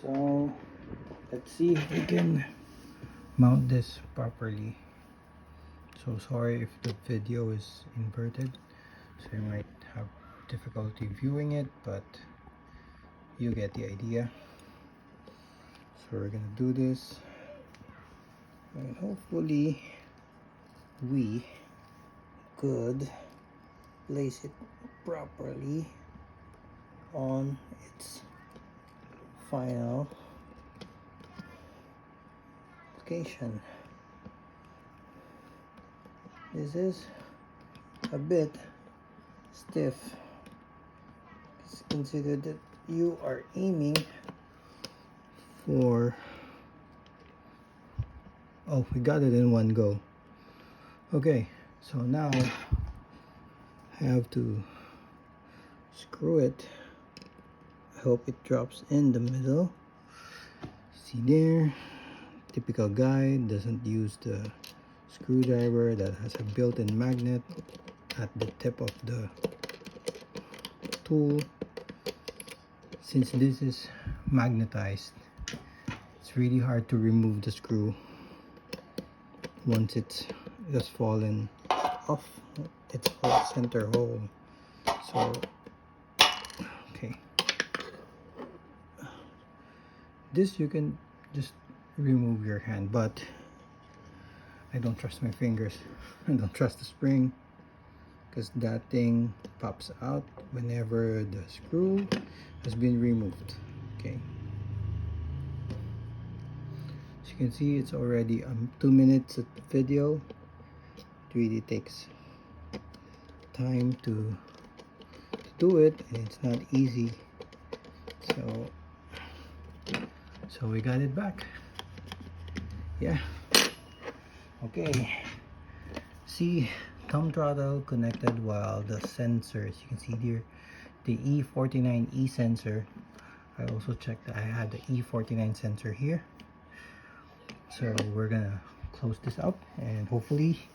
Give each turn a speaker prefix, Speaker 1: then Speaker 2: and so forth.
Speaker 1: So let's see if we can mount this properly. So sorry if the video is inverted, so you might have difficulty viewing it, but you get the idea. So we're gonna do this, and hopefully we could place it properly on its final location. This is a bit stiff. It's considered that you are aiming for, oh, we got it in one go. Okay, so now I have to screw it. I hope it drops in the middle. See there, typical guy doesn't use the screwdriver that has a built-in magnet at the tip of the tool. Since this is magnetized, it's really hard to remove the screw once it's just fallen off its center hole. So okay, this you can just remove your hand, but I don't trust my fingers. I don't trust the spring, because that thing pops out whenever the screw has been removed. Okay, as you can see, it's already 2 minutes of the video. It really takes time to do it, and it's not easy. So we got it back. Yeah. Okay, see, thumb throttle connected, while the sensors, you can see here the E49E sensor. I also checked that I had the E49 sensor here. So we're gonna close this up, and hopefully